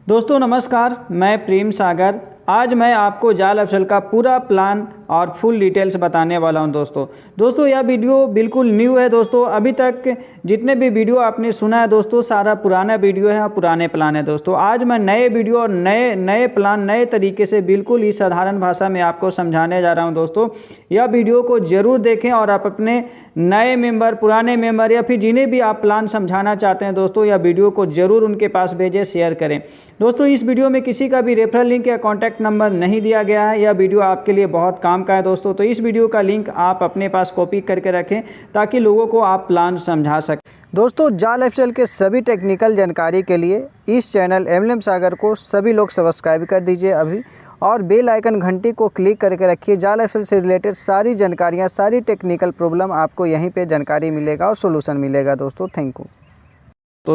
दोस्तों नमस्कार, मैं प्रेम सागर। आज मैं आपको जाल अफसल का पूरा प्लान और फुल डिटेल्स बताने वाला हूं। दोस्तों यह वीडियो बिल्कुल न्यू है। दोस्तों अभी तक जितने भी वीडियो आपने सुना है दोस्तों, सारा पुराना वीडियो है और पुराने प्लान है। दोस्तों आज मैं नए वीडियो और नए प्लान नए तरीके से बिल्कुल ही साधारण भाषा में आपको समझाने जा रहा हूं। दोस्तों यह वीडियो को ज़रूर देखें और आप अपने नए मेंबर, पुराने मेंबर या फिर जिन्हें भी आप प्लान समझाना चाहते हैं दोस्तों, यह वीडियो को ज़रूर उनके पास भेजें, शेयर करें। दोस्तों इस वीडियो में किसी का भी रेफरल लिंक या कॉन्टैक्ट नंबर नहीं दिया गया है। यह वीडियो आपके लिए बहुत काम का है दोस्तों, तो इस वीडियो का लिंक आप अपने पास कॉपी करके रखें ताकि लोगों को आप प्लान समझा सकें। दोस्तों जाल एफएल के सभी टेक्निकल जानकारी के लिए इस चैनल एमएलएम सागर को सभी लोग सब्सक्राइब कर दीजिए अभी, और बेल आइकन घंटी को क्लिक करके रखिए। जाल एफएल से रिलेटेड सारी जानकारियाँ, सारी टेक्निकल प्रॉब्लम आपको यहीं पे जानकारी मिलेगा और सोल्यूशन मिलेगा दोस्तों। Thank you.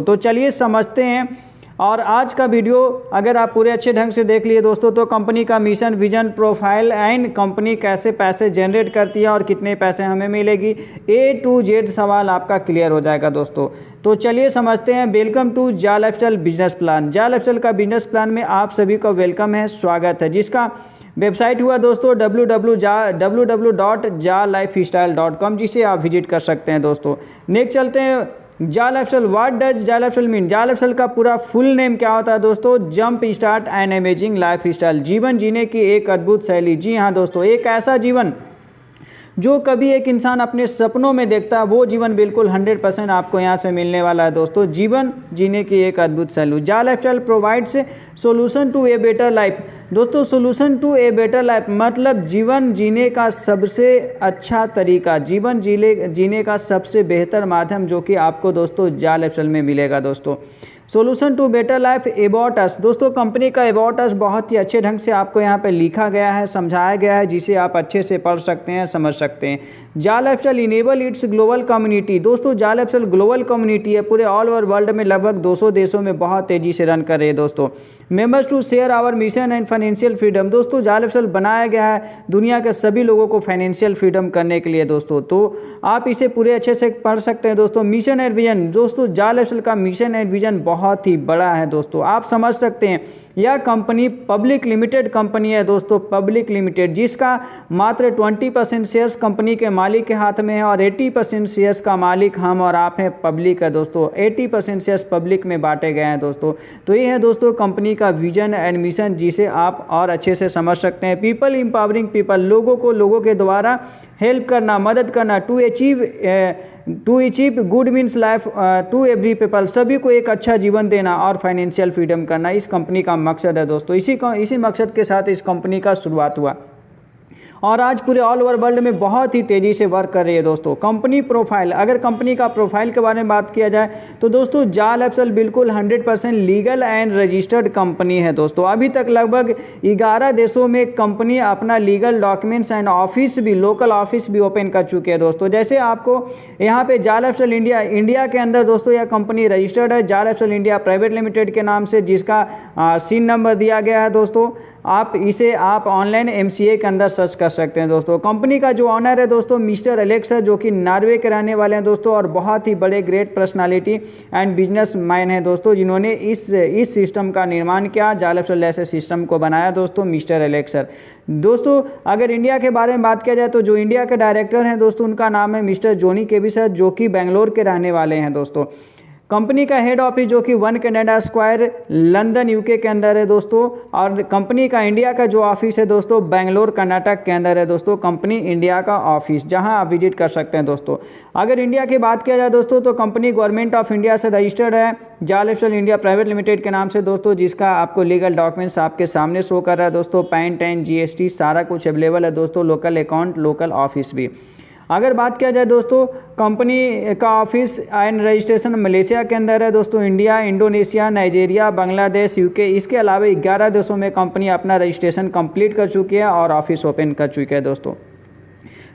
तो चलिए समझते हैं। और आज का वीडियो अगर आप पूरे अच्छे ढंग से देख लिए दोस्तों, तो कंपनी का mission, vision, profile and company कैसे पैसे जनरेट करती है और कितने पैसे हमें मिलेगी, A to Z सवाल आपका क्लियर हो जाएगा दोस्तों। तो चलिए समझते हैं। वेलकम टू जाल एफएल बिजनेस प्लान। जाल एफएल का बिजनेस प्लान में आप सभी का वेलकम है, स्वागत है, जिसका वेबसाइट हुआ दोस्तों www.jalifestyle.com, जिसे आप विजिट कर सकते हैं दोस्तों। नेक्स्ट चलते हैं। जाल एफएल, व्हाट डज जाल एफएल मीन? जाल एफएल का पूरा फुल नेम क्या होता है दोस्तों? Jump start and amazing life style, जीवन जीने की एक अद्भुत शैली। जी हाँ दोस्तों, एक ऐसा जीवन जो कभी एक इंसान अपने सपनों में देखता है, वो जीवन बिल्कुल 100% आपको यहाँ से मिलने वाला है दोस्तों। जीवन जीने की एक अद्भुत शैली। जाल FL provides solution to a better life. दोस्तों solution to a better life मतलब जीवन जीने का सबसे अच्छा तरीका, जीवन जीने का सबसे बेहतर माध्यम, जो कि आपको दोस्तों जाल एफएल में मिलेगा दोस्तों। Solution to better life about us. दोस्तों कंपनी का अबाउट अस बहुत ही अच्छे ढंग से आपको यहाँ पे लिखा गया है, समझाया गया है, जिसे आप अच्छे से पढ़ सकते हैं, समझ सकते हैं। जाल FL enable it's global community. दोस्तों जाल एफएल ग्लोबल कम्युनिटी है, पूरे ऑल ओवर वर्ल्ड में लगभग 200 देशों में बहुत तेज़ी से रन कर रही है दोस्तों। Members to share our mission and financial freedom. दोस्तों जाल एफएल बनाया गया है दुनिया के सभी लोगों को फाइनेंशियल फ्रीडम करने के लिए दोस्तों, तो आप इसे पूरे अच्छे से पढ़ सकते हैं दोस्तों। Mission and vision. दोस्तों जाल एफएल का मिशन एंड विजन बहुत ही बड़ा है दोस्तों, आप समझ सकते हैं। यह कंपनी पब्लिक लिमिटेड कंपनी है दोस्तों, पब्लिक लिमिटेड, जिसका मात्र 20% शेयर्स कंपनी के मालिक के हाथ में है और 80% शेयर्स का मालिक हम और आप हैं, पब्लिक है दोस्तों। 80% शेयर्स पब्लिक में बांटे गए हैं दोस्तों। तो ये है दोस्तों कंपनी का विजन एंड मिशन, जिसे आप और अच्छे से समझ सकते हैं। पीपल एम्पावरिंग पीपल, लोगों को लोगों के द्वारा हेल्प करना, मदद करना। To achieve good means life to every people, सभी को एक अच्छा जीवन देना और फाइनेंशियल फ्रीडम करना, इस कंपनी का मकसद है दोस्तों। इसी मकसद के साथ इस कंपनी का शुरुआत हुआ और आज पूरे ऑल ओवर वर्ल्ड में बहुत ही तेज़ी से वर्क कर रही है दोस्तों। कंपनी प्रोफाइल, अगर कंपनी का प्रोफाइल के बारे में बात किया जाए तो दोस्तों जाल एफएल बिल्कुल 100% लीगल एंड रजिस्टर्ड कंपनी है दोस्तों। अभी तक लगभग 11 देशों में कंपनी अपना लीगल डॉक्यूमेंट्स एंड ऑफिस भी, लोकल ऑफिस भी ओपन कर चुके हैं दोस्तों। जैसे आपको यहाँ पे जाल एफएल इंडिया के अंदर दोस्तों यह कंपनी रजिस्टर्ड है जाल एफएल इंडिया प्राइवेट लिमिटेड के नाम से, जिसका सीन नंबर दिया गया है दोस्तों। आप ऑनलाइन MCA के अंदर सर्च कर सकते हैं दोस्तों। कंपनी का जो ऑनर है दोस्तों मिस्टर एलेक्स है, जो कि नॉर्वे के रहने वाले हैं दोस्तों, और बहुत ही बड़े great personality and business man है दोस्तों, जिन्होंने इस सिस्टम का निर्माण किया, जाल एफएल ऐसे सिस्टम को बनाया दोस्तों, मिस्टर एलेक्स दोस्तों। अगर इंडिया के बारे में बात किया जाए तो जो इंडिया के डायरेक्टर हैं दोस्तों, उनका नाम है मिस्टर जोनी केविस, जो कि बेंगलोर के रहने वाले हैं दोस्तों। कंपनी का हेड ऑफिस जो कि 1 कैनेडा स्क्वायर लंदन UK के अंदर है दोस्तों, और कंपनी का इंडिया का जो ऑफिस है दोस्तों बेंगलोर कर्नाटक के अंदर है दोस्तों। कंपनी इंडिया का ऑफिस, जहां आप विजिट कर सकते हैं दोस्तों। अगर इंडिया की बात किया जाए दोस्तों तो कंपनी गवर्नमेंट ऑफ इंडिया से रजिस्टर्ड है जाल एफएल इंडिया प्राइवेट लिमिटेड के नाम से दोस्तों, जिसका आपको लीगल डॉक्यूमेंट्स आपके सामने शो कर रहा है दोस्तों। पैन टैन GST सारा कुछ अवेलेबल है दोस्तों, लोकल अकाउंट, लोकल ऑफिस भी। अगर बात किया जाए दोस्तों, कंपनी का ऑफिस एंड रजिस्ट्रेशन मलेशिया के अंदर है दोस्तों, India, Indonesia, Nigeria, Bangladesh, UK, इसके अलावा 11 देशों में कंपनी अपना रजिस्ट्रेशन कंप्लीट कर चुकी है और ऑफिस ओपन कर चुकी है दोस्तों।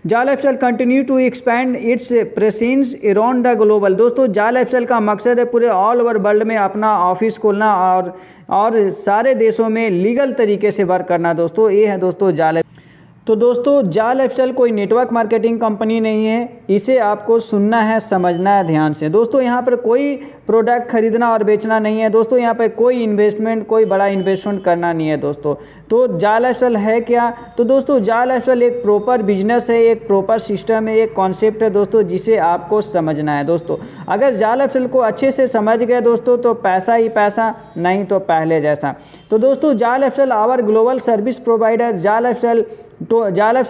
Jal FL continue to expand its presence around the global. दोस्तों जाल एफएल का मकसद है पूरे ऑल ओवर वर्ल्ड में अपना ऑफिस खोलना और सारे देशों में लीगल तरीके से वर्क करना दोस्तों। ये है दोस्तों जाल तो दोस्तों जाल लाइफस्टाइल कोई नेटवर्क मार्केटिंग कंपनी नहीं है, इसे आपको सुनना है, समझना है ध्यान से। दोस्तों यहाँ पर कोई प्रोडक्ट खरीदना और बेचना नहीं है दोस्तों, यहाँ पर कोई इन्वेस्टमेंट, कोई बड़ा इन्वेस्टमेंट करना नहीं है दोस्तों। तो जाल लाइफस्टाइल है क्या? तो दोस्तों जाल लाइफस्टाइल एक प्रॉपर बिजनेस है, एक प्रॉपर सिस्टम है, एक कॉन्सेप्ट है दोस्तों, जिसे आपको समझना है दोस्तों। अगर जाल लाइफस्टाइल को अच्छे से समझ गए दोस्तों तो पैसा ही पैसा, नहीं तो पहले जैसा। तो दोस्तों Jal lifestyle our global service provider. Jal lifestyle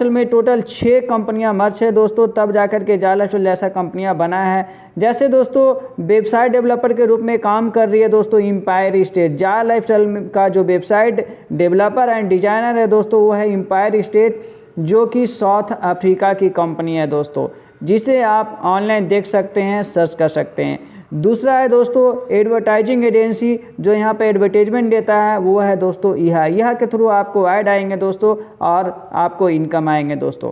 में टोटल 6 कंपनियां मर्ज है दोस्तों, तब जाकर के जाल लाइफस्टाइल जैसा कंपनियां बना है। जैसे दोस्तों वेबसाइट डेवलपर के रूप में काम कर रही है दोस्तों एम्पायर स्टेट। जाल लाइफस्टाइल का जो वेबसाइट डेवलपर एंड डिजाइनर है दोस्तों वो है एम्पायर स्टेट, जो कि साउथ अफ्रीका की कंपनी है दोस्तों, जिसे आप ऑनलाइन देख सकते हैं, सर्च कर सकते हैं। दूसरा है दोस्तों एडवर्टाइजिंग एजेंसी, जो यहाँ पे एडवर्टाइजमेंट देता है, वो है दोस्तों यह के थ्रू आपको ऐड आएंगे दोस्तों और आपको इनकम आएंगे दोस्तों।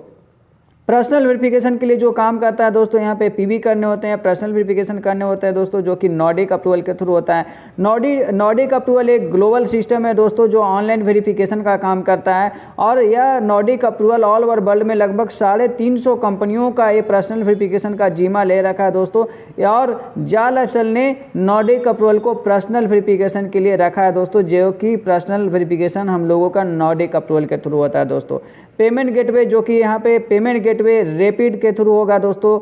पर्सनल वेरिफिकेशन के लिए जो काम करता है दोस्तों, यहाँ पे पीवी करने होते हैं, पर्सनल वेरिफिकेशन करने होते हैं दोस्तों, जो कि नॉर्डिक अप्रूवल के थ्रू होता है। नॉर्डिक अप्रूवल एक ग्लोबल सिस्टम है दोस्तों, जो ऑनलाइन वेरिफिकेशन का काम करता है। और यह Nordic approval all over world में लगभग 350 कंपनियों का ये पर्सनल वेरिफिकेशन का जिम्मा ले रखा है दोस्तों। और जाल लाइफस्टाइल ने नॉर्डिक अप्रूवल को पर्सनल वेरिफिकेशन के लिए रखा है दोस्तों, जो कि पर्सनल वेरिफिकेशन हम लोगों का नॉर्डिक अप्रूवल के थ्रू होता है दोस्तों। पेमेंट गेटवे, जो कि यहाँ पे पेमेंट गेटवे रैपिड के थ्रू होगा दोस्तों।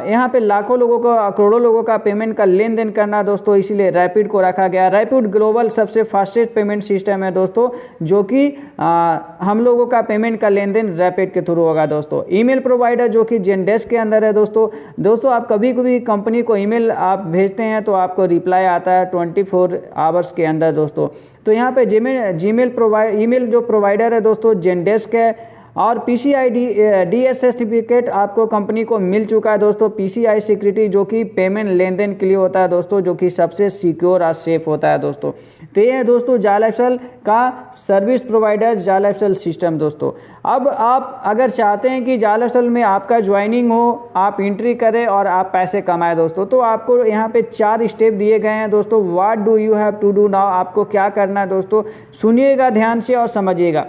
यहाँ पे लाखों लोगों को, करोड़ों लोगों का पेमेंट का लेन देन करना दोस्तों, इसीलिए रैपिड को रखा गया। रैपिड ग्लोबल सबसे फास्टेस्ट पेमेंट सिस्टम है दोस्तों, जो कि हम लोगों का पेमेंट का लेन देन रैपिड के थ्रू होगा दोस्तों। ईमेल प्रोवाइडर, जो कि जेनडेस्क के अंदर है दोस्तों आप कभी कभी कंपनी को ईमेल आप भेजते हैं तो आपको रिप्लाई आता है 24 आवर्स के अंदर दोस्तों। तो यहाँ पे ईमेल जो प्रोवाइडर है दोस्तों जेनडेस्क है। और PCI DS सर्टिफिकेट आपको कंपनी को मिल चुका है दोस्तों। PCI सिक्योरिटी, जो कि पेमेंट लेन देन के लिए होता है दोस्तों, जो कि सबसे सिक्योर और सेफ होता है दोस्तों। तो ये है दोस्तों जाल लाइफस्टाइल का service provider, Jal lifestyle system दोस्तों। अब आप अगर चाहते हैं कि जाल लाइफस्टाइल में आपका ज्वाइनिंग हो, आप एंट्री करें और आप पैसे कमाएं दोस्तों, तो आपको यहाँ पे 4 स्टेप दिए गए हैं दोस्तों। What do you have to do now, आपको क्या करना है दोस्तों, सुनिएगा ध्यान से और समझिएगा।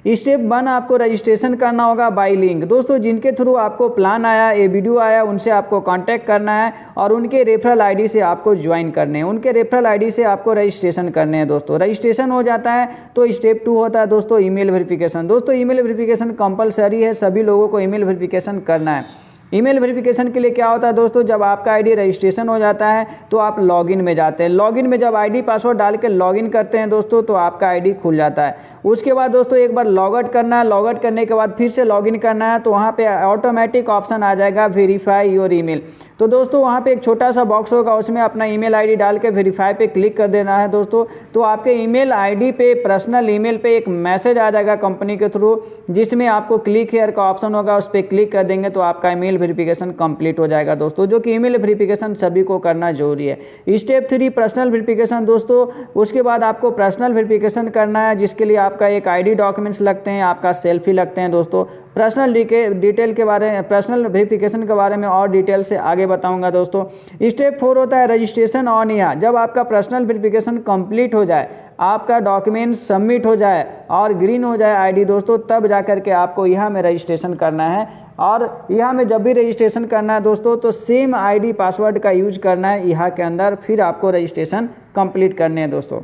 स्टेप 1, आपको रजिस्ट्रेशन करना होगा बाय लिंक दोस्तों। जिनके थ्रू आपको प्लान आया, ये वीडियो आया, उनसे आपको कांटेक्ट करना है और उनके रेफरल आईडी से आपको ज्वाइन करने हैं। उनके रेफरल आईडी से आपको रजिस्ट्रेशन करने हैं दोस्तों। रजिस्ट्रेशन हो जाता है तो स्टेप 2 होता है दोस्तों ईमेल वेरिफिकेशन। दोस्तों ईमेल वेरिफिकेशन कंपलसरी है, सभी लोगों को ईमेल वेरिफिकेशन करना है। ईमेल वेरिफिकेशन के लिए क्या होता है दोस्तों, जब आपका आईडी रजिस्ट्रेशन हो जाता है तो आप लॉगिन में जाते हैं। लॉगिन में जब आईडी पासवर्ड डाल के लॉगिन करते हैं दोस्तों, तो आपका आईडी खुल जाता है। उसके बाद दोस्तों एक बार लॉग आउट करना है। लॉग आउट करने के बाद फिर से लॉगिन करना है, तो वहाँ पे ऑटोमेटिक ऑप्शन आ जाएगा वेरीफाई योर ईमेल। तो दोस्तों वहाँ पे एक छोटा सा बॉक्स होगा, उसमें अपना ईमेल आईडी डाल के वेरीफाई पे क्लिक कर देना है दोस्तों। तो आपके ईमेल आईडी पे, पर्सनल ईमेल पे एक मैसेज आ जाएगा कंपनी के थ्रू, जिसमें आपको क्लिक हियर का ऑप्शन होगा, उस पर क्लिक कर देंगे तो आपका ईमेल वेरिफिकेशन कंप्लीट हो जाएगा दोस्तों, जो कि ईमेल वेरिफिकेशन सभी को करना जरूरी है। स्टेप 3 पर्सनल वेरिफिकेशन दोस्तों। उसके बाद आपको पर्सनल वेरिफिकेशन करना है, जिसके लिए आपका एक आईडी डॉक्यूमेंट्स लगते हैं, आपका सेल्फी लगते हैं दोस्तों। पर्सनल डिटेल के बारे में, पर्सनल वेरिफिकेशन के बारे में और डिटेल से आगे बताऊंगा दोस्तों। स्टेप 4 होता है रजिस्ट्रेशन ऑन यहाँ। जब आपका पर्सनल वेरिफिकेशन कंप्लीट हो जाए, आपका डॉक्यूमेंट सबमिट हो जाए और ग्रीन हो जाए आईडी दोस्तों, तब जाकर के आपको यहाँ में रजिस्ट्रेशन करना है। और यहाँ में जब भी रजिस्ट्रेशन करना है दोस्तों, तो सेम आईडी पासवर्ड का यूज करना है यहाँ के अंदर, फिर आपको रजिस्ट्रेशन कंप्लीट करने हैं दोस्तों।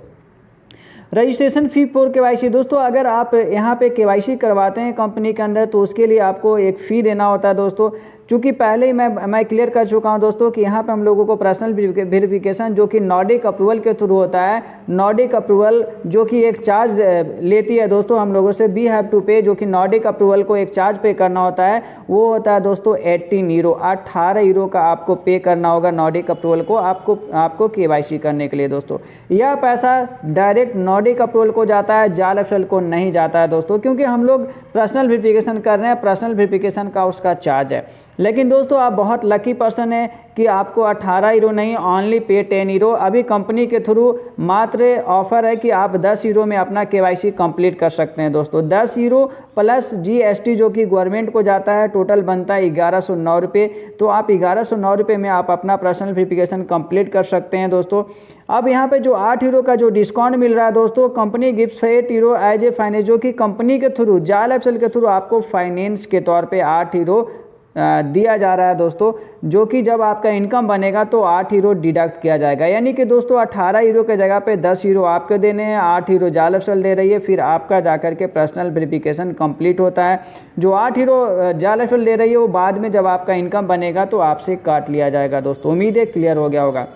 रजिस्ट्रेशन फी फॉर KYC दोस्तों, अगर आप यहाँ पे KYC करवाते हैं कंपनी के अंदर, तो उसके लिए आपको एक फ़ी देना होता है दोस्तों। चूँकि पहले ही मैं क्लियर कर चुका हूँ दोस्तों कि यहाँ पे हम लोगों को पर्सनल वेरिफिकेशन, जो कि नॉर्डिक अप्रूवल के थ्रू होता है। नॉर्डिक अप्रूवल जो कि एक चार्ज लेती है दोस्तों हम लोगों से, वी हैव टू पे, जो कि नॉर्डिक अप्रूवल को एक चार्ज पे करना होता है, वो होता है दोस्तों 18 यूरो, 18 यूरो का आपको पे करना होगा नॉर्डिक अप्रूवल को, आपको KYC करने के लिए दोस्तों। यह पैसा डायरेक्ट नॉर्डिक अप्रूवल को जाता है, जाल लाइफस्टाइल को नहीं जाता है दोस्तों, क्योंकि हम लोग पर्सनल वेरिफिकेशन कर रहे हैं, पर्सनल वेरिफिकेशन का उसका चार्ज है। लेकिन दोस्तों आप बहुत लकी पर्सन है कि आपको 18 यूरो नहीं, ओनली पे 10 यूरो। अभी कंपनी के थ्रू मात्र ऑफर है कि आप 10 यूरो में अपना KYC कंप्लीट कर सकते हैं दोस्तों। 10 यूरो प्लस GST जो कि गवर्नमेंट को जाता है, टोटल बनता है 1109 रुपये। तो आप 1109 रुपये में आप अपना पर्सनल वेरिफिकेशन कंप्लीट कर सकते हैं दोस्तों। अब यहाँ पे जो 8 यूरो का जो डिस्काउंट मिल रहा है दोस्तों, company gift 8 euro as a finance, जो कि कंपनी के थ्रू जायल लाइफस्टाइल के थ्रू आपको फाइनेंस के तौर पे 8 यूरो दिया जा रहा है दोस्तों, जो कि जब आपका इनकम बनेगा तो 8 यूरो डिडक्ट किया जाएगा। यानी कि दोस्तों 18 यूरो के जगह पे 10 यूरो आपके देने हैं, 8 यूरो जायल लाइफस्टाइल दे रही है, फिर आपका जाकर के पर्सनल वेरिफिकेशन कंप्लीट होता है। जो 8 यूरो जायल लाइफस्टाइल दे रही है वो बाद में जब आपका इनकम बनेगा तो आपसे काट लिया जाएगा दोस्तों। उम्मीद है क्लियर हो गया होगा।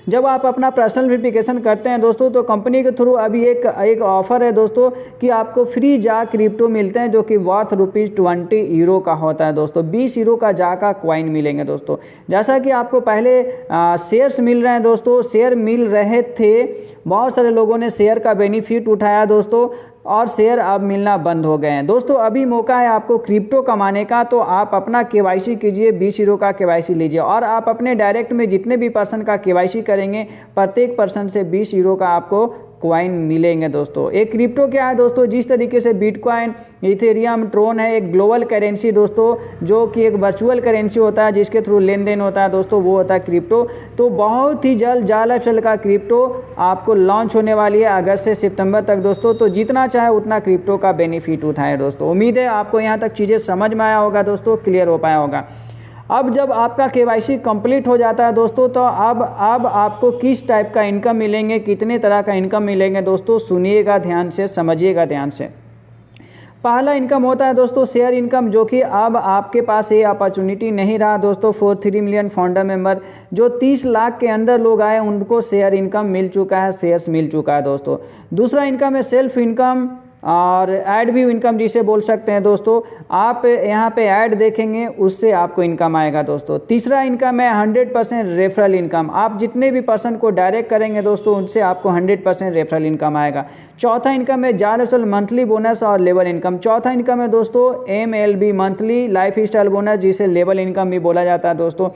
जब आप अपना पर्सनल वेरिफिकेशन करते हैं दोस्तों तो कंपनी के थ्रू अभी एक ऑफर है दोस्तों कि आपको फ्री जा क्रिप्टो मिलते हैं, जो कि वर्थ ₹20 यूरो का होता है दोस्तों। 20 यूरो का जा का कॉइन मिलेंगे दोस्तों। जैसा कि आपको पहले शेयर्स मिल रहे हैं दोस्तों, शेयर मिल रहे थे, बहुत सारे लोगों ने शेयर का बेनिफिट उठाया दोस्तों, और शेयर अब मिलना बंद हो गए हैं दोस्तों। अभी मौका है आपको क्रिप्टो कमाने का, तो आप अपना KYC कीजिए, 20 यूरो का KYC लीजिए, और आप अपने डायरेक्ट में जितने भी पर्सन का KYC करेंगे प्रत्येक पर्सन से 20 यूरो का आपको कॉइन मिलेंगे दोस्तों। एक क्रिप्टो क्या है दोस्तों, जिस तरीके से बिटकॉइन, इथेरियम, ट्रोन है एक ग्लोबल करेंसी दोस्तों, जो कि एक वर्चुअल करेंसी होता है जिसके थ्रू लेन देन होता है दोस्तों, वो होता है क्रिप्टो। तो बहुत ही जल्द जायल लाइफस्टाइल का क्रिप्टो आपको लॉन्च होने वाली है अगस्त से सितंबर तक दोस्तों। तो जितना चाहे उतना क्रिप्टो का बेनिफिट उठाएं दोस्तों। उम्मीद है आपको यहाँ तक चीज़ें समझ में आया होगा दोस्तों, क्लियर हो पाया होगा। अब जब आपका KYC कंप्लीट हो जाता है दोस्तों, तो अब आपको किस टाइप का इनकम मिलेंगे, कितने तरह का इनकम मिलेंगे दोस्तों, सुनिएगा ध्यान से, समझिएगा ध्यान से। पहला इनकम होता है दोस्तों शेयर इनकम, जो कि अब आपके पास ये अपॉर्चुनिटी नहीं रहा दोस्तों। 43 मिलियन फाउंडर मेंबर, जो 30 लाख के अंदर लोग आए उनको शेयर इनकम मिल चुका है, शेयर्स मिल चुका है दोस्तों। दूसरा इनकम है सेल्फ इनकम और ऐड व्यू इनकम जिसे बोल सकते हैं दोस्तों। आप यहाँ पे ऐड देखेंगे उससे आपको इनकम आएगा दोस्तों। तीसरा इनकम है 100% रेफरल इनकम। आप जितने भी पर्सन को डायरेक्ट करेंगे दोस्तों उनसे आपको 100% रेफरल इनकम आएगा। चौथा इनकम है जायल लाइफस्टाइल मंथली बोनस और लेवल इनकम। चौथा इनकम है दोस्तों MLB monthly life style bonus, जिसे लेवल इनकम भी बोला जाता है दोस्तों।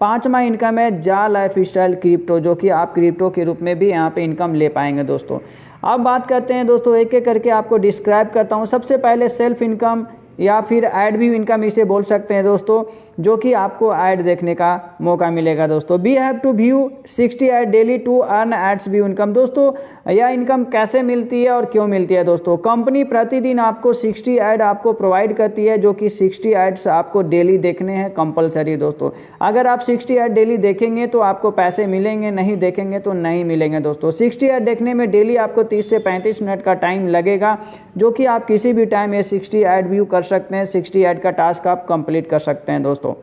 पांचवा इनकम है जायल लाइफ स्टाइल क्रिप्टो, जो कि आप क्रिप्टो के रूप में भी यहाँ पे इनकम ले पाएंगे दोस्तों। अब बात करते हैं दोस्तों, एक एक करके आपको डिस्क्राइब करता हूँ। सबसे पहले सेल्फ इनकम या फिर ऐड व्यू इनकम इसे बोल सकते हैं दोस्तों, जो कि आपको ऐड देखने का मौका मिलेगा दोस्तों। We have to view 60 ad daily to earn ads view income. दोस्तों यह इनकम कैसे मिलती है और क्यों मिलती है दोस्तों? कंपनी प्रतिदिन आपको 60 ऐड आपको प्रोवाइड करती है, जो कि 60 ऐड्स आपको डेली देखने हैं कंपलसरी दोस्तों। अगर आप 60 ऐड डेली देखेंगे तो आपको पैसे मिलेंगे, नहीं देखेंगे तो नहीं मिलेंगे दोस्तों। 60 ऐड देखने में डेली आपको 30 से 35 मिनट का टाइम लगेगा, जो कि आप किसी भी टाइम ये 60 ऐड व्यू कर सकते हैं। 60 ऐड का टास्क आप कंप्लीट कर सकते हैं दोस्तों।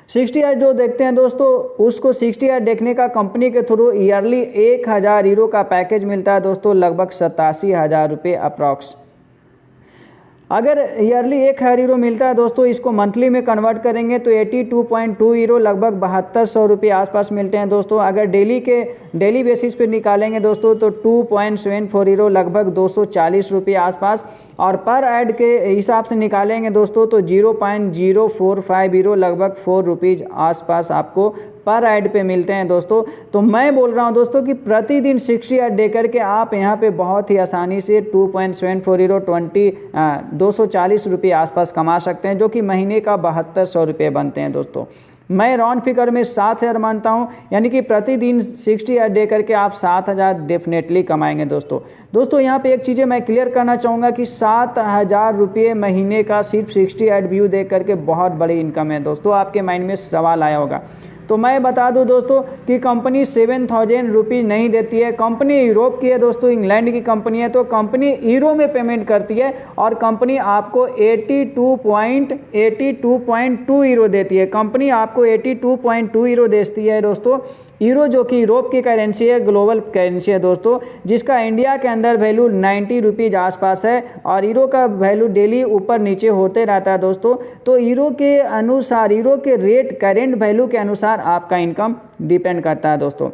60 ऐड जो देखते हैं दोस्तों, उसको 60 ऐड देखने का कंपनी के थ्रू ईयरली 1000 यूरो का पैकेज मिलता है दोस्तों, लगभग 87,000 रुपये अप्रॉक्स। अगर ईयरली 1000 यूरो मिलता है दोस्तों, इसको मंथली में कन्वर्ट करेंगे तो 82.2 यूरो लगभग 7200 रुपये आसपास मिलते हैं दोस्तों। अगर डेली बेसिस पे निकालेंगे दोस्तों तो 2.74 यूरो लगभग 240 रुपये आसपास, और पर ऐड के हिसाब से निकालेंगे दोस्तों तो 0.045 यूरो लगभग 4 रुपीज़ आसपास आपको पर ऐड पे मिलते हैं दोस्तों। तो मैं बोल रहा हूं दोस्तों कि प्रतिदिन 60 ऐड दे करके आप यहां पे बहुत ही आसानी से 2.74 यूरो 240 रुपये आसपास कमा सकते हैं, जो कि महीने का 7200 रुपये बनते हैं दोस्तों। मैं राउंड फिगर में 7000 मानता हूं, यानी कि प्रतिदिन 60 ऐड दे करके आप 7000 डेफिनेटली कमाएंगे दोस्तों। यहाँ पे एक चीज़ें मैं क्लियर करना चाहूँगा कि 7000 रुपये महीने का सिर्फ 60 ऐड व्यू देख करके बहुत बड़ी इनकम है दोस्तों। आपके माइंड में सवाल आया होगा, तो मैं बता दूं दोस्तों कि कंपनी 7000 रुपीज़ नहीं देती है। कंपनी यूरोप की है दोस्तों, इंग्लैंड की कंपनी है, तो कंपनी यूरो में पेमेंट करती है और कंपनी आपको 82.2 यूरो देती है। कंपनी आपको 82.2 यूरो देती है दोस्तों। यूरो जो कि यूरोप की करेंसी है, ग्लोबल करेंसी है दोस्तों, जिसका इंडिया के अंदर वैल्यू 90 रुपीज़ आसपास है, और यूरो का वैल्यू डेली ऊपर नीचे होते रहता है दोस्तों। तो यूरो के अनुसार, यूरो के रेट करेंट वैल्यू के अनुसार आपका इनकम डिपेंड करता है दोस्तों।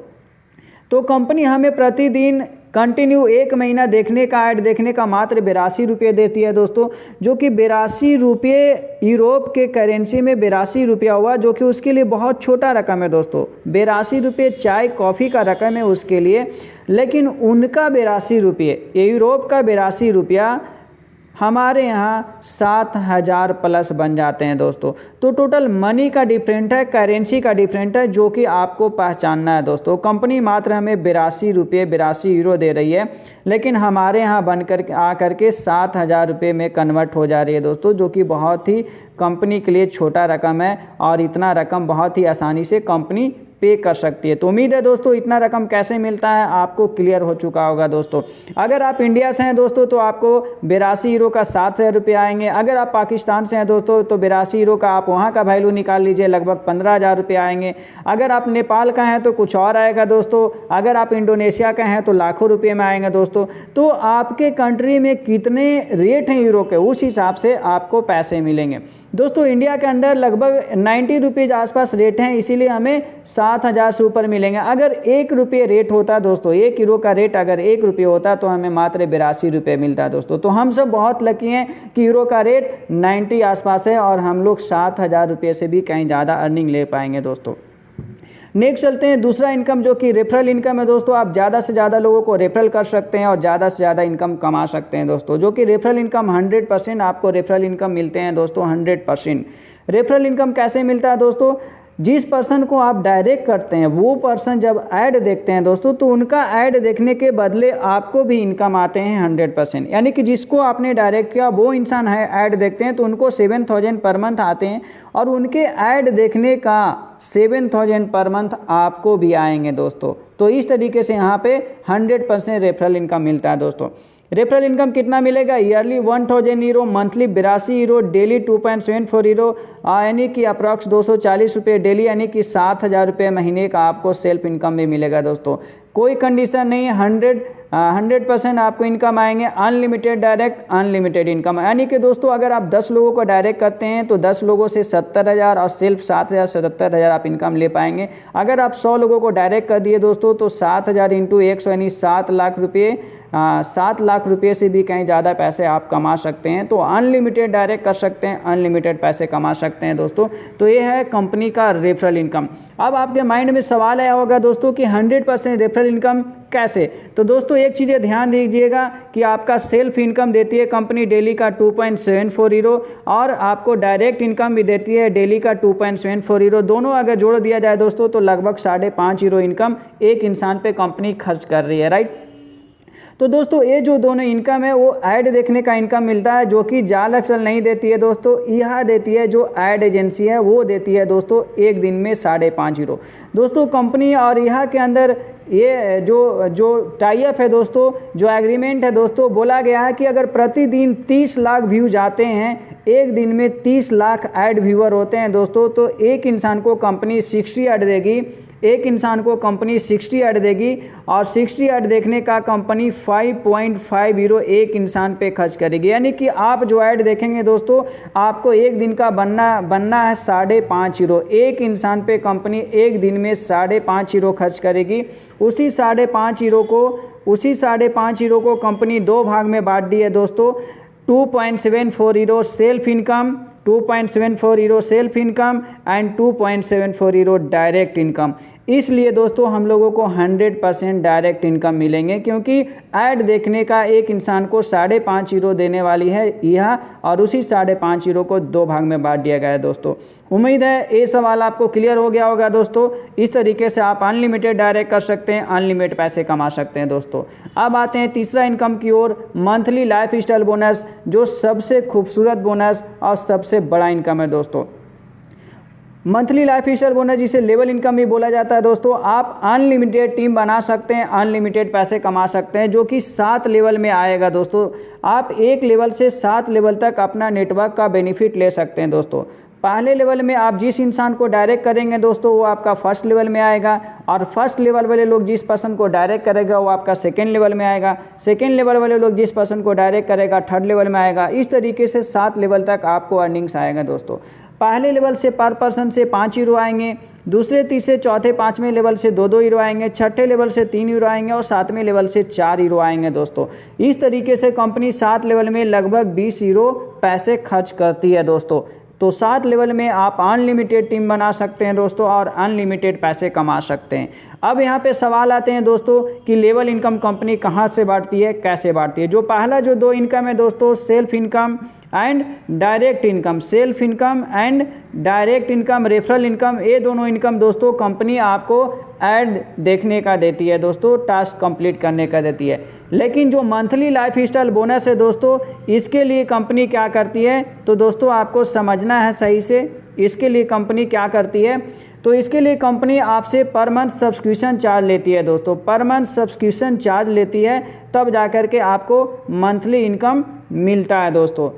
तो कंपनी हमें प्रतिदिन कंटिन्यू 1 महीना देखने का ऐड देखने का मात्र 82 रुपये देती है दोस्तों, जो कि 82 रुपये यूरोप के करेंसी में 82 रुपया हुआ, जो कि उसके लिए बहुत छोटा रकम है दोस्तों। 82 रुपये चाय कॉफ़ी का रकम है उसके लिए, लेकिन उनका 82 रुपये, यूरोप का 82 रुपया हमारे यहाँ 7,000 प्लस बन जाते हैं दोस्तों। तो टोटल मनी का डिफरेंट है, करेंसी का डिफरेंट है, जो कि आपको पहचानना है दोस्तों। कंपनी मात्र हमें 82 रुपये 82 यूरो दे रही है, लेकिन हमारे यहाँ बनकर आकर के 7,000 रुपये में कन्वर्ट हो जा रही है दोस्तों, जो कि बहुत ही कंपनी के लिए छोटा रकम है और इतना रकम बहुत ही आसानी से कंपनी पे कर सकती है। तो उम्मीद है दोस्तों इतना रकम कैसे मिलता है आपको क्लियर हो चुका होगा दोस्तों। अगर आप इंडिया से हैं दोस्तों तो आपको 82 यूरो का 7,000 रुपये आएंगे। अगर आप पाकिस्तान से हैं दोस्तों तो 82 यूरो का आप वहाँ का वैल्यू निकाल लीजिए, लगभग 15,000 रुपये आएंगे। अगर आप नेपाल का हैं तो कुछ और आएगा दोस्तों। अगर आप इंडोनेशिया का हैं तो लाखों रुपये में आएंगे दोस्तों। तो आपके कंट्री में कितने रेट हैं यूरो के, उस हिसाब से आपको पैसे मिलेंगे दोस्तों। इंडिया के अंदर लगभग 90 रुपीज़ आसपास रेट हैं, इसीलिए हमें 7,000 से ऊपर मिलेंगे। अगर 1 रुपये रेट होता दोस्तों, 1 यूरो का रेट अगर 1 रुपये होता तो हमें मात्र 82 रुपये मिलता दोस्तों। तो हम सब बहुत लकी हैं कि यूरो का रेट 90 आसपास है और हम लोग 7,000 रुपये से भी कहीं ज़्यादा अर्निंग ले पाएंगे दोस्तों। नेक्स्ट चलते हैं दूसरा इनकम, जो कि रेफरल इनकम है दोस्तों। आप ज़्यादा से ज़्यादा लोगों को रेफरल कर सकते हैं और ज़्यादा से ज़्यादा इनकम कमा सकते हैं दोस्तों, जो कि रेफरल इनकम 100% आपको रेफरल इनकम मिलते हैं दोस्तों। 100% रेफरल इनकम कैसे मिलता है दोस्तों? जिस पर्सन को आप डायरेक्ट करते हैं वो पर्सन जब ऐड देखते हैं दोस्तों तो उनका ऐड देखने के बदले आपको भी इनकम आते हैं 100%। यानी कि जिसको आपने डायरेक्ट किया वो इंसान है ऐड देखते हैं तो उनको 7,000 पर मंथ आते हैं और उनके ऐड देखने का 7,000 पर मंथ आपको भी आएंगे दोस्तों। तो इस तरीके से यहाँ पे 100% रेफरल इनकम मिलता है दोस्तों। रेफरल इनकम कितना मिलेगा? Yearly 1,000 euro, monthly 82 euro, daily 2.74 euro, यानी कि अप्रॉक्स 240 रुपये डेली, यानी कि 7,000 रुपये महीने का आपको सेल्फ इनकम भी मिलेगा दोस्तों। कोई कंडीशन नहीं है, 100% आपको इनकम आएंगे। अनलिमिटेड डायरेक्ट, अनलिमिटेड इनकम, यानी कि दोस्तों अगर आप 10 लोगों को डायरेक्ट करते हैं तो 10 लोगों से 70,000 और सेल्फ 7,000 77,000 आप इनकम ले पाएंगे। अगर आप 100 लोगों को डायरेक्ट कर दिए दोस्तों तो 7,000 इंटू 100 यानी 7 लाख रुपये, 7 लाख रुपये से भी कहीं ज़्यादा पैसे आप कमा सकते हैं। तो अनलिमिटेड डायरेक्ट कर सकते हैं, अनलिमिटेड पैसे कमा सकते हैं दोस्तों। तो ये है कंपनी का रेफरल इनकम। अब आपके माइंड में सवाल आया होगा दोस्तों कि 100% रेफरल इनकम कैसे? तो दोस्तों एक चीज़ें ध्यान दीजिएगा कि आपका सेल्फ इनकम देती है कंपनी डेली का 2.74 यूरो और आपको डायरेक्ट इनकम भी देती है डेली का 2.74 यूरो। दोनों अगर जोड़ दिया जाए दोस्तों तो लगभग 5.5 यूरो इनकम एक इंसान पे कंपनी खर्च कर रही है, राइट। तो दोस्तों ये जो दोनों इनकम है वो ऐड देखने का इनकम मिलता है, जो कि जाल लाइफस्टाइल नहीं देती है दोस्तों, यह देती है जो ऐड एजेंसी है वो देती है दोस्तों एक दिन में 5.5 यूरो दोस्तों। कंपनी और यह के अंदर ये जो टाई अप है दोस्तों, जो एग्रीमेंट है दोस्तों, बोला गया है कि अगर प्रतिदिन 30 लाख व्यूज आते हैं, एक दिन में 30 लाख ऐड व्यूअर होते हैं दोस्तों, तो एक इंसान को कंपनी 60 ऐड देगी, एक इंसान को कंपनी 60 ऐड देगी और 60 ऐड देखने का कंपनी 5.5 यूरो एक इंसान पे खर्च करेगी। यानी कि आप जो ऐड देखेंगे दोस्तों आपको एक दिन का बनना है 5.5 यूरो। एक इंसान पे कंपनी एक दिन में 5.5 यूरो खर्च करेगी। उसी 5.5 यूरो को कंपनी 2 भाग में बांट दी है दोस्तों। 2.74 euro self income, 2.74 euro self income and 2.74 euro direct income. इसलिए दोस्तों हम लोगों को 100% डायरेक्ट इनकम मिलेंगे, क्योंकि ऐड देखने का एक इंसान को 5.5 यूरो देने वाली है यह, और उसी 5.5 यूरो को 2 भाग में बांट दिया गया है दोस्तों। उम्मीद है ये सवाल आपको क्लियर हो गया होगा दोस्तों। इस तरीके से आप अनलिमिटेड डायरेक्ट कर सकते हैं, अनलिमिटेड पैसे कमा सकते हैं दोस्तों। अब आते हैं तीसरा इनकम की ओर, मंथली लाइफ स्टाइल बोनस, जो सबसे खूबसूरत बोनस और सबसे बड़ा इनकम है दोस्तों। मंथली लाइफ स्टाइल बोनस जिसे लेवल इनकम भी बोला जाता है दोस्तों। आप अनलिमिटेड टीम बना सकते हैं, अनलिमिटेड पैसे कमा सकते हैं, जो कि 7 लेवल में आएगा दोस्तों। आप 1 लेवल से 7 लेवल तक अपना नेटवर्क का बेनिफिट ले सकते हैं दोस्तों। पहले लेवल में आप जिस इंसान को डायरेक्ट करेंगे दोस्तों वो आपका फर्स्ट लेवल में आएगा, और फर्स्ट लेवल वाले लोग जिस पर्सन को डायरेक्ट करेगा वो आपका सेकेंड लेवल में आएगा। सेकेंड लेवल वाले लोग जिस पर्सन को डायरेक्ट करेगा थर्ड लेवल में आएगा। इस तरीके से 7 लेवल तक आपको अर्निंग्स आएगा दोस्तों। पहले लेवल से पर पर्सन से 5 यूरो आएंगे, दूसरे तीसरे चौथे पाँचवें लेवल से 2-2 हीरो आएंगे, छठे लेवल से 3 हीरो आएंगे और सातवें लेवल से 4 हीरो आएंगे दोस्तों। इस तरीके से कंपनी 7 लेवल में लगभग 20 हीरो पैसे खर्च करती है दोस्तों। तो 7 लेवल में आप अनलिमिटेड टीम बना सकते हैं दोस्तों और अनलिमिटेड पैसे कमा सकते हैं। अब यहाँ पे सवाल आते हैं दोस्तों कि लेवल इनकम कंपनी कहाँ से बांटती है, कैसे बांटती है। जो पहला जो 2 इनकम है दोस्तों, self income and direct income, self income and direct income, referral income, ये दोनों इनकम दोस्तों कंपनी आपको ऐड देखने का देती है दोस्तों, टास्क कंप्लीट करने का देती है। लेकिन जो मंथली लाइफ स्टाइल बोनस है दोस्तों, इसके लिए कंपनी क्या करती है, तो दोस्तों आपको समझना है सही से। इसके लिए कंपनी क्या करती है, तो इसके लिए कंपनी आपसे पर मंथ सब्सक्रिप्शन चार्ज लेती है दोस्तों। पर मंथ सब्सक्रिप्शन चार्ज लेती है, तब जाकर के आपको मंथली इनकम मिलता है दोस्तों।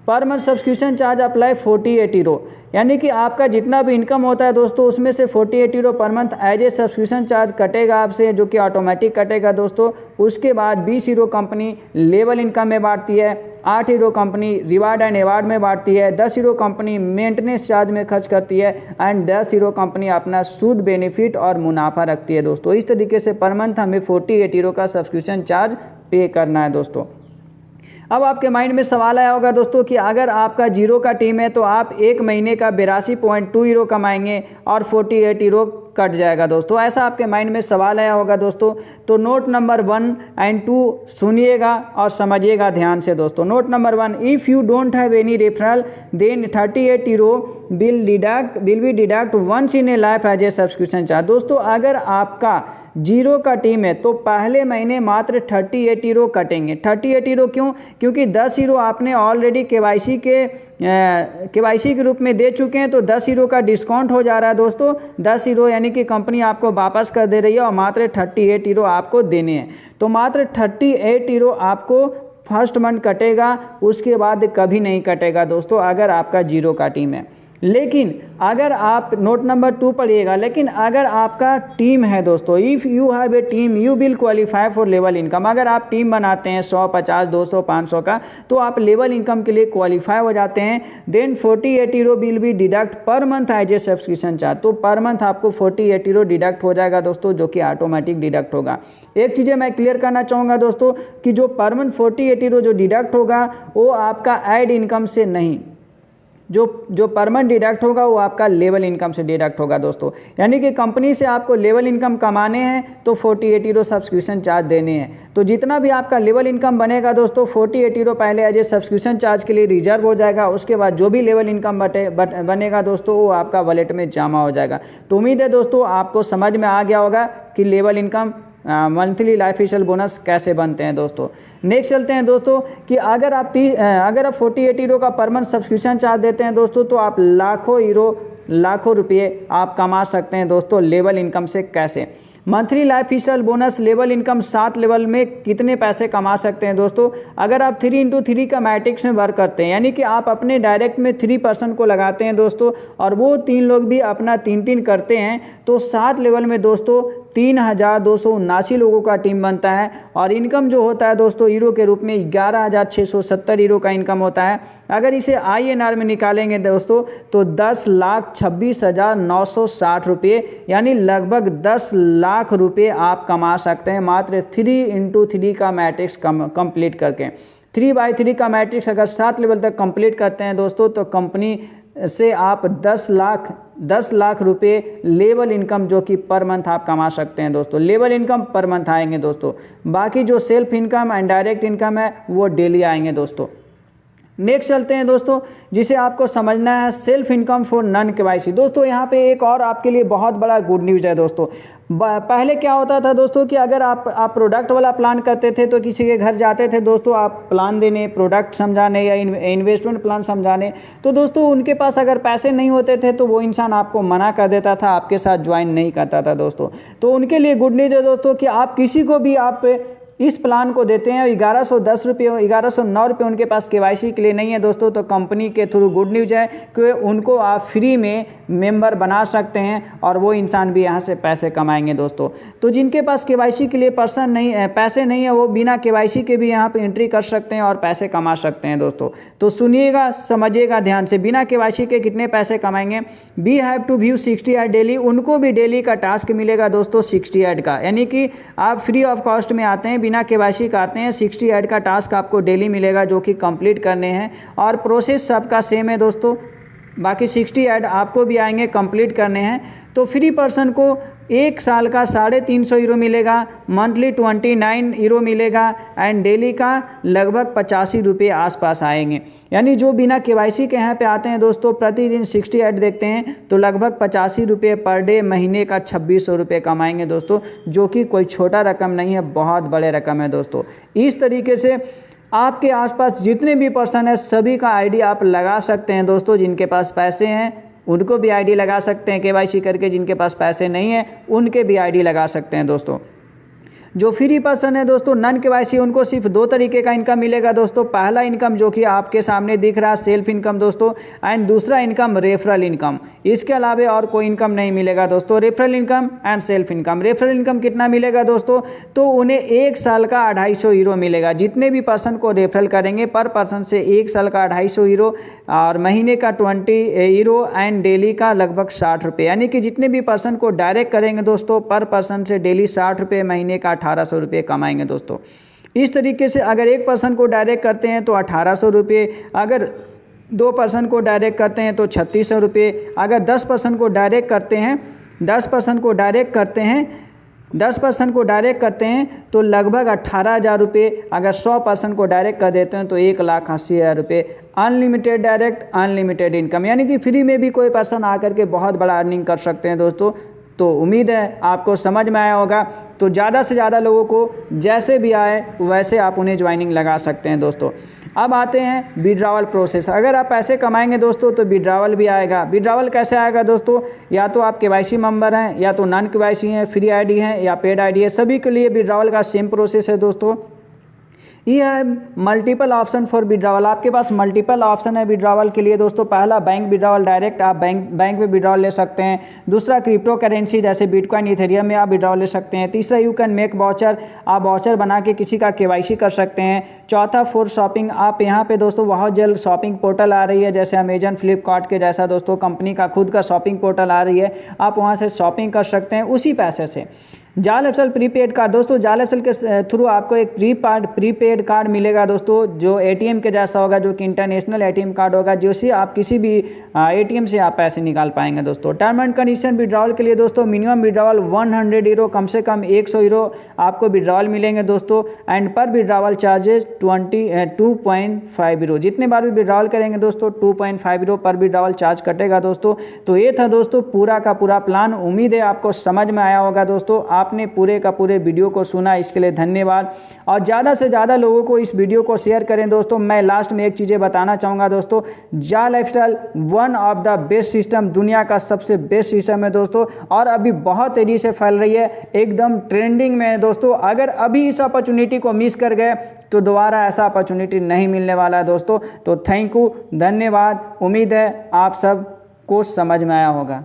Per month subscription charge apply 48 hero, यानी कि आपका जितना भी इनकम होता है दोस्तों, उसमें से 48 euro per month as a subscription charge कटेगा आपसे, जो कि ऑटोमेटिक कटेगा दोस्तों। उसके बाद 20 हीरो कंपनी लेवल इनकम में बांटती है, 8 hero company reward and award में बांटती है, 10 हीरो कंपनी मेंटेनेंस चार्ज में खर्च करती है एंड 10 हीरो कंपनी अपना सूद बेनिफिट और मुनाफा रखती है दोस्तों। इस तरीके से पर मंथ हमें 48 हीरो का सब्सक्रिप्शन चार्ज पे करना है दोस्तों। अब आपके माइंड में सवाल आया होगा दोस्तों कि अगर आपका 0 का टीम है तो आप एक महीने का 82.2 हीरो कमाएंगे और 48 हीरो कट जाएगा दोस्तों। ऐसा आपके माइंड में सवाल आया होगा दोस्तों। तो नोट नंबर 1 एंड 2 सुनिएगा और समझिएगा ध्यान से दोस्तों। Note number 1, if you don't have any referral then 38 hero will be deduct once in a life as a subscription charge. दोस्तों अगर आपका 0 का टीम है तो पहले महीने मात्र 38 हीरो कटेंगे। 38 हीरो क्यों? क्योंकि 10 हीरो आपने ऑलरेडी केवाईसी के रूप में दे चुके हैं, तो 10 हीरो का डिस्काउंट हो जा रहा है दोस्तों। 10 हीरो यानी कि कंपनी आपको वापस कर दे रही है और मात्र 38 हीरो आपको देने हैं। तो मात्र 38 हीरो आपको फर्स्ट मंथ कटेगा, उसके बाद कभी नहीं कटेगा दोस्तों अगर आपका 0 का टीम है। लेकिन अगर आप नोट नंबर 2 पढ़िएगा, लेकिन अगर आपका टीम है दोस्तों, if you have a team you will qualify for level income. अगर आप टीम बनाते हैं 100, 50, 200, 500 का, तो आप लेवल इनकम के लिए क्वालिफाई हो जाते हैं। Then 48 hero will be deduct per month as a subscription charge. तो पर मंथ आपको 48 हीरो डिडक्ट हो जाएगा दोस्तों, जो कि ऑटोमेटिक डिडक्ट होगा। एक चीज़ें मैं क्लियर करना चाहूँगा दोस्तों कि जो पर मंथ 48 हीरो जो डिडक्ट होगा वो आपका ऐड इनकम से नहीं, जो पर मंथ डिडक्ट होगा वो आपका लेवल इनकम से डिडक्ट होगा दोस्तों। यानी कि कंपनी से आपको लेवल इनकम कमाने हैं तो 48 हीरो सब्सक्रिप्शन चार्ज देने हैं। तो जितना भी आपका लेवल इनकम बनेगा दोस्तों, 48 हीरो पहले एज ए सब्सक्रिप्शन चार्ज के लिए रिजर्व हो जाएगा। उसके बाद जो भी लेवल इनकम बनेगा दोस्तों वो आपका वॉलेट में जमा हो जाएगा। तो उम्मीद है दोस्तों आपको समझ में आ गया होगा कि level income monthly life style bonus कैसे बनते हैं दोस्तों। नेक्स्ट चलते हैं दोस्तों कि अगर आप 48 हीरो का पर मंथ सब्सक्रिप्शन चार्ज देते हैं दोस्तों, तो आप लाखों रुपये आप कमा सकते हैं दोस्तों लेवल इनकम से। कैसे? Monthly life style bonus level income 7 level में कितने पैसे कमा सकते हैं दोस्तों? अगर आप 3x3 का मैट्रिक्स में वर्क करते हैं, यानी कि आप अपने डायरेक्ट में 3 पर्सन को लगाते हैं दोस्तों और वो 3 लोग भी अपना 3-3 करते हैं, तो 7 लेवल में दोस्तों 3279 लोगों का टीम बनता है। और इनकम जो होता है दोस्तों हीरो के रूप में 11,670 हीरो का इनकम होता है। अगर इसे INR में निकालेंगे दोस्तों तो 10,26,960 रुपये, यानी लगभग 10 लाख रुपये आप कमा सकते हैं मात्र 3x3 का मैट्रिक्स कंप्लीट करके। 3x3 का मैट्रिक्स अगर 7 लेवल तक कंप्लीट करते हैं दोस्तों, तो कंपनी से आप 10 लाख रुपये लेवल इनकम जो कि पर मंथ आप कमा सकते हैं दोस्तों। लेवल इनकम पर मंथ आएंगे दोस्तों, बाकी जो self income and direct income है वो डेली आएंगे दोस्तों। नेक्स्ट चलते हैं दोस्तों, जिसे आपको समझना है self income for non KYC. दोस्तों यहाँ पे एक और आपके लिए बहुत बड़ा गुड न्यूज़ है दोस्तों। पहले क्या होता था दोस्तों कि अगर आप प्रोडक्ट वाला प्लान करते थे तो किसी के घर जाते थे दोस्तों आप प्लान देने, प्रोडक्ट समझाने या इन्वेस्टमेंट प्लान समझाने, तो दोस्तों उनके पास अगर पैसे नहीं होते थे तो वो इंसान आपको मना कर देता था, आपके साथ ज्वाइन नहीं करता था दोस्तों। तो उनके लिए गुड न्यूज़ है दोस्तों कि आप किसी को भी आप इस प्लान को देते हैं। 1110 रुपये 1109 रुपये उनके पास KYC के लिए नहीं है दोस्तों, तो कंपनी के थ्रू गुड न्यूज़ है कि उनको आप फ्री में मेंबर बना सकते हैं और वो इंसान भी यहाँ से पैसे कमाएंगे दोस्तों। तो जिनके पास KYC के लिए पैसे नहीं है वो बिना KYC के भी यहाँ पे एंट्री कर सकते हैं और पैसे कमा सकते हैं दोस्तों। तो सुनिएगा, समझिएगा ध्यान से, बिना KYC के कितने पैसे कमाएंगे। We have to view 60 ad daily, उनको भी डेली का टास्क मिलेगा दोस्तों 60 ऐड का, यानी कि आप फ्री ऑफ कॉस्ट में आते हैं, बिना KYC का आते हैं, 60 ऐड का टास्क आपको डेली मिलेगा जो कि कंप्लीट करने हैं और प्रोसेस सबका सेम है दोस्तों। बाकी 60 ऐड आपको भी आएंगे, कंप्लीट करने हैं। तो फ्री पर्सन को एक साल का 350 यूरो मिलेगा, मंथली 29 यूरो मिलेगा एंड डेली का लगभग 85 रुपये आसपास आएंगे। यानी जो बिना KYC के यहाँ पे आते हैं दोस्तों, प्रतिदिन 60 ऐड देखते हैं तो लगभग 85 रुपये पर डे, महीने का 2600 रुपये कमाएंगे दोस्तों, जो कि कोई छोटा रकम नहीं है, बहुत बड़े रकम है दोस्तों। इस तरीके से आपके आसपास जितने भी पर्सन है सभी का आईडी आप लगा सकते हैं दोस्तों। जिनके पास पैसे हैं उनको भी आईडी लगा सकते हैं KYC करके, जिनके पास पैसे नहीं है उनके भी आईडी लगा सकते हैं दोस्तों। जो फ्री पर्सन है दोस्तों, नॉन KYC, उनको सिर्फ 2 तरीके का इनकम मिलेगा दोस्तों। पहला इनकम जो कि आपके सामने दिख रहा है सेल्फ इनकम दोस्तों, एंड दूसरा इनकम रेफरल इनकम। इसके अलावा और कोई इनकम नहीं मिलेगा दोस्तों। Referral income and self income. Referral income कितना मिलेगा दोस्तों, तो उन्हें 1 साल का 250 यूरो मिलेगा। जितने भी पर्सन को रेफरल करेंगे पर पर्सन से 1 साल का 250 यूरो और महीने का 20 यूरो एंड डेली का लगभग 60 रुपये। यानी कि जितने भी पर्सन को डायरेक्ट करेंगे दोस्तों पर पर्सन से डेली 60 रुपये, महीने का 1800 रुपये कमाएंगे दोस्तों। इस तरीके से अगर एक पर्सन को डायरेक्ट करते हैं तो 1800 रुपये, अगर 2 पर्सन को डायरेक्ट करते हैं तो 3600 रुपये, अगर 10 पर्सन को डायरेक्ट करते हैं 10 पर्सन को डायरेक्ट करते हैं तो लगभग 18,000 रुपये। अगर 100 पर्सन को डायरेक्ट कर देते हैं तो 1,80,000 रुपये। अनलिमिटेड डायरेक्ट, अनलिमिटेड इनकम, यानी कि फ्री में भी कोई पर्सन आकर के बहुत बड़ा अर्निंग कर सकते हैं दोस्तों। तो उम्मीद है आपको समझ में आया होगा। तो ज़्यादा से ज़्यादा लोगों को जैसे भी आए वैसे आप उन्हें ज्वाइनिंग लगा सकते हैं दोस्तों। अब आते हैं विड्रॉवल प्रोसेस। अगर आप पैसे कमाएंगे दोस्तों तो विड्रॉवल भी आएगा। विड्रॉवल कैसे आएगा दोस्तों, या तो आप KYC मेंबर हैं, या तो नॉन KYC हैं, फ्री आईडी हैं या पेड आईडी है, सभी के लिए विड्रॉवल का सेम प्रोसेस है दोस्तों। ये है मल्टीपल ऑप्शन फॉर विड्रॉवल। आपके पास मल्टीपल ऑप्शन है विड्रॉवल के लिए दोस्तों। पहला बैंक विड्रॉवल, डायरेक्ट आप बैंक में विड्रॉवल ले सकते हैं। दूसरा क्रिप्टो करेंसी जैसे बिटकॉइन, इथेरियम में आप विड्रॉवल ले सकते हैं। तीसरा यू कैन मेक वाउचर, आप वाउचर बना के किसी का KYC कर सकते हैं। चौथा फॉर शॉपिंग, आप यहाँ पे दोस्तों बहुत जल्द शॉपिंग पोर्टल आ रही है जैसे अमेजन, फ्लिपकार्ट के जैसा दोस्तों कंपनी का खुद का शॉपिंग पोर्टल आ रही है, आप वहाँ से शॉपिंग कर सकते हैं उसी पैसे से। जाल एफएल प्रीपेड कार्ड दोस्तों, जाल एफएल के थ्रू आपको एक प्रीपेड कार्ड मिलेगा दोस्तों, जो ATM के जैसा होगा, जो कि इंटरनेशनल ATM कार्ड होगा, जिससे आप किसी भी ATM से आप पैसे निकाल पाएंगे दोस्तों। टर्म एंड कंडीशन विड्रॉवल के लिए दोस्तों, मिनिमम विड्रॉवल 100 यूरो, कम से कम 100 यूरो आपको विड्रॉवल मिलेंगे दोस्तों। एंड पर विड्रॉवल चार्जेस 2.5 यूरो। जितने बार भी विड्रॉवल करेंगे दोस्तों 2.5 यूरो पर विड्रॉवल चार्ज कटेगा दोस्तों। तो ये था दोस्तों पूरा का पूरा प्लान। उम्मीद है आपको समझ में आया होगा दोस्तों। आपने पूरे का पूरे वीडियो को सुना, इसके लिए धन्यवाद। और ज़्यादा से ज़्यादा लोगों को इस वीडियो को शेयर करें दोस्तों। मैं लास्ट में एक चीज़ें बताना चाहूँगा दोस्तों, Jal lifestyle one of the best system, दुनिया का सबसे बेस्ट सिस्टम है दोस्तों, और अभी बहुत तेज़ी से फैल रही है, एकदम ट्रेंडिंग में है दोस्तों। अगर अभी इस अपॉर्चुनिटी को मिस कर गए तो दोबारा ऐसा अपॉर्चुनिटी नहीं मिलने वाला है दोस्तों। तो थैंक यू, धन्यवाद। उम्मीद है आप सब को समझ में आया होगा।